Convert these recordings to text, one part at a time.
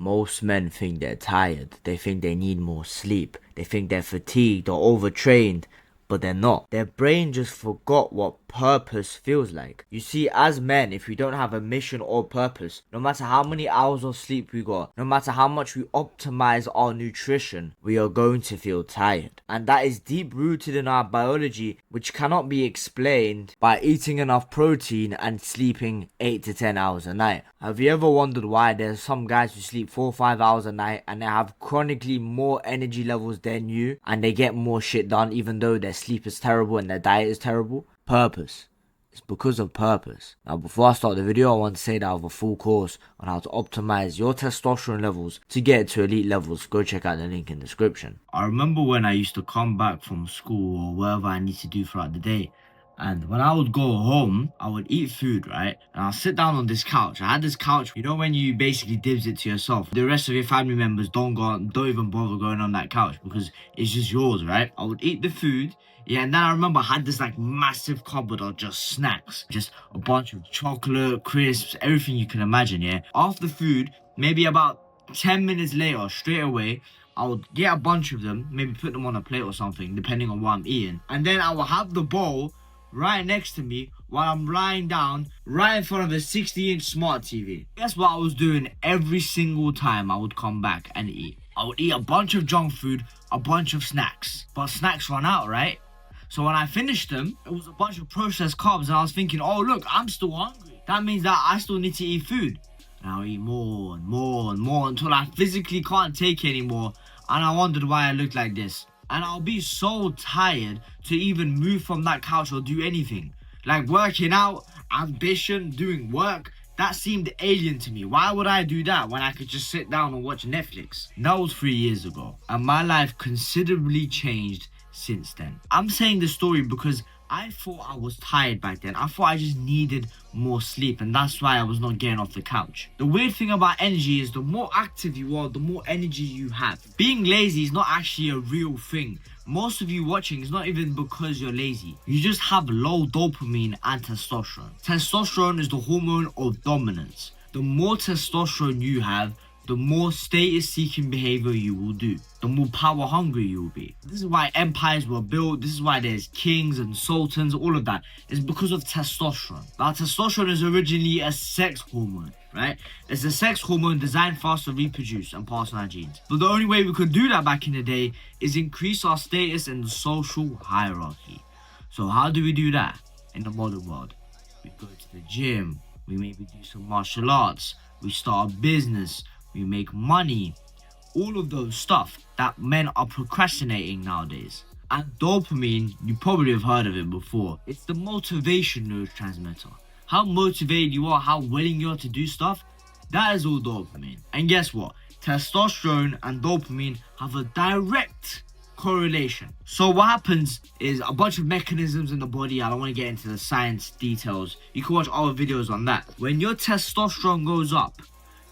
Most men think they're tired, they think they need more sleep, they think they're fatigued or overtrained, but they're not. Their brain just forgot what purpose feels like. You see, as men, if we don't have a mission or purpose, no matter how many hours of sleep we got, no matter how much we optimize our nutrition, we are going to feel tired. And that is deep rooted in our biology, which cannot be explained by eating enough protein and sleeping 8 to 10 hours a night. Have you ever wondered why there's some guys who sleep 4 or 5 hours a night and they have chronically more energy levels than you and they get more shit done even though their sleep is terrible and their diet is terrible? Purpose. It's because of purpose. Now, before I start the video, I want to say that I have a full course on how to optimize your testosterone levels to get to elite levels. Go check out the link in the description. I remember when I used to come back from school or whatever I need to do throughout the day, and when I would go home, I would eat food, right? And I'll sit down on this couch. I had this couch, you know, when you basically dibs it to yourself. The rest of your family members don't even bother going on that couch because it's just yours, right? I would eat the food. Yeah, and then I remember I had this like massive cupboard of just snacks. Just a bunch of chocolate, crisps, everything you can imagine, yeah? After food, maybe about 10 minutes later, straight away, I would get a bunch of them, maybe put them on a plate or something, depending on what I'm eating. And then I will have the bowl right next to me while I'm lying down right in front of a 60-inch smart TV. Guess what I was doing every single time I would come back and eat? I would eat a bunch of junk food, a bunch of snacks. But snacks run out, right? So when I finished them, it was a bunch of processed carbs and I was thinking, oh look, I'm still hungry. That means that I still need to eat food. And I'll eat more and more and more until I physically can't take it anymore. And I wondered why I looked like this. And I'll be so tired to even move from that couch or do anything. Like working out, ambition, doing work, that seemed alien to me. Why would I do that when I could just sit down and watch Netflix? That was 3 years ago. And my life considerably changed since then. I'm saying this story because I thought I was tired back then. I thought I just needed more sleep and that's why I was not getting off the couch. The weird thing about energy is the more active you are, the more energy you have. Being lazy is not actually a real thing. Most of you watching is not even because you're lazy. You just have low dopamine and testosterone. Testosterone is the hormone of dominance. The more testosterone you have, the more status-seeking behavior you will do, the more power-hungry you will be. This is why empires were built. This is why there's kings and sultans, all of that. It's because of testosterone. Now, testosterone is originally a sex hormone, right? It's a sex hormone designed for us to reproduce and pass on our genes. But the only way we could do that back in the day is increase our status in the social hierarchy. So how do we do that in the modern world? We go to the gym. We maybe do some martial arts. We start a business. We make money, all of those stuff that men are procrastinating nowadays. And dopamine, you probably have heard of it before. It's the motivation neurotransmitter. How motivated you are, how willing you are to do stuff, that is all dopamine. And guess what? Testosterone and dopamine have a direct correlation. So what happens is a bunch of mechanisms in the body. I don't want to get into the science details. You can watch other videos on that. When your testosterone goes up,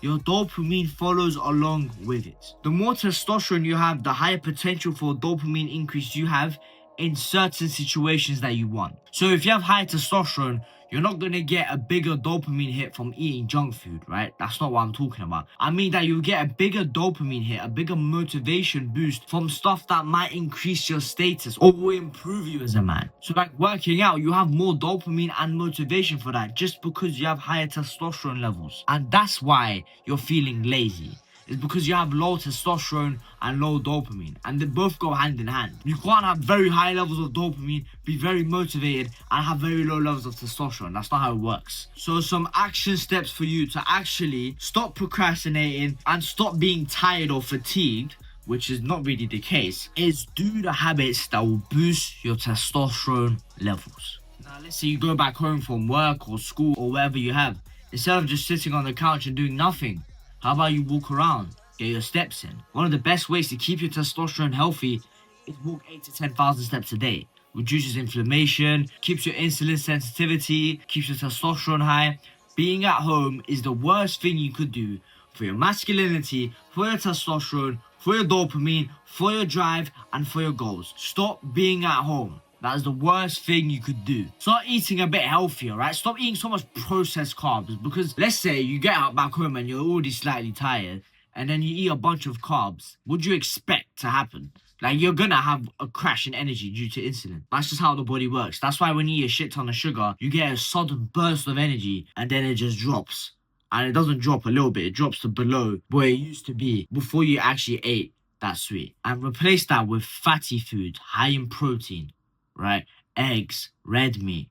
your dopamine follows along with it. The more testosterone you have, the higher potential for dopamine increase you have in certain situations that you want. So if you have high testosterone, you're not going to get a bigger dopamine hit from eating junk food, right? That's not what I'm talking about. I mean that you'll get a bigger dopamine hit, a bigger motivation boost from stuff that might increase your status or will improve you as a man. So like working out, you have more dopamine and motivation for that just because you have higher testosterone levels. And that's why you're feeling lazy. It's because you have low testosterone and low dopamine, and they both go hand in hand. You can't have very high levels of dopamine, be very motivated, and have very low levels of testosterone. That's not how it works. So some action steps for you to actually stop procrastinating and stop being tired or fatigued, which is not really the case, is do the habits that will boost your testosterone levels. Now let's say you go back home from work or school or wherever you have. Instead of just sitting on the couch and doing nothing, how about you walk around, get your steps in? One of the best ways to keep your testosterone healthy is walk 8 to 10,000 steps a day. Reduces inflammation, keeps your insulin sensitivity, keeps your testosterone high. Being at home is the worst thing you could do for your masculinity, for your testosterone, for your dopamine, for your drive, and for your goals. Stop being at home. That is the worst thing you could do. Start eating a bit healthier, right? Stop eating so much processed carbs, because let's say you get out back home and you're already slightly tired and then you eat a bunch of carbs, what do you expect to happen? Like, you're gonna have a crash in energy due to insulin. That's just how the body works. That's why when you eat a shit ton of sugar, you get a sudden burst of energy and then it just drops. And it doesn't drop a little bit, it drops to below where it used to be before you actually ate that sweet. And replace that with fatty food, high in protein, right? Eggs, red meat,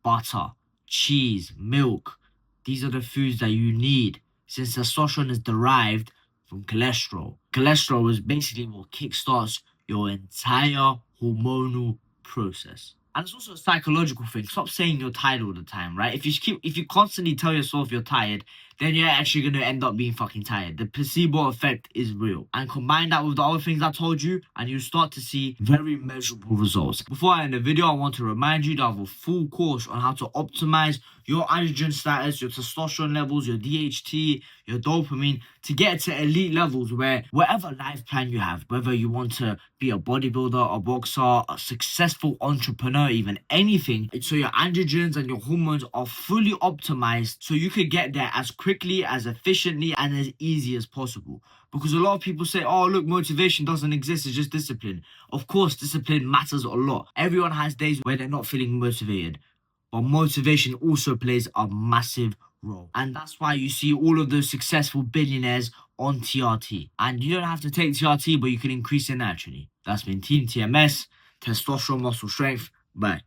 butter, cheese, milk. These are the foods that you need since testosterone is derived from cholesterol. Cholesterol is basically what kickstarts your entire hormonal process. And it's also a psychological thing. Stop saying you're tired all the time, right? If you constantly tell yourself you're tired, then you're actually gonna end up being fucking tired. The placebo effect is real. And combine that with the other things I told you, and you start to see very measurable results. Before I end the video, I want to remind you that I have a full course on how to optimize your androgen status, your testosterone levels, your DHT, your dopamine, to get to elite levels where whatever life plan you have, whether you want to be a bodybuilder, a boxer, a successful entrepreneur, even anything, so your androgens and your hormones are fully optimized so you could get there as quickly, as efficiently, and as easy as possible. Because a lot of people say, oh, look, motivation doesn't exist, it's just discipline. Of course, discipline matters a lot. Everyone has days where they're not feeling motivated. But motivation also plays a massive role. And that's why you see all of those successful billionaires on TRT. And you don't have to take TRT, but you can increase it naturally. That's been Team TMS, Testosterone Muscle Strength. Bye.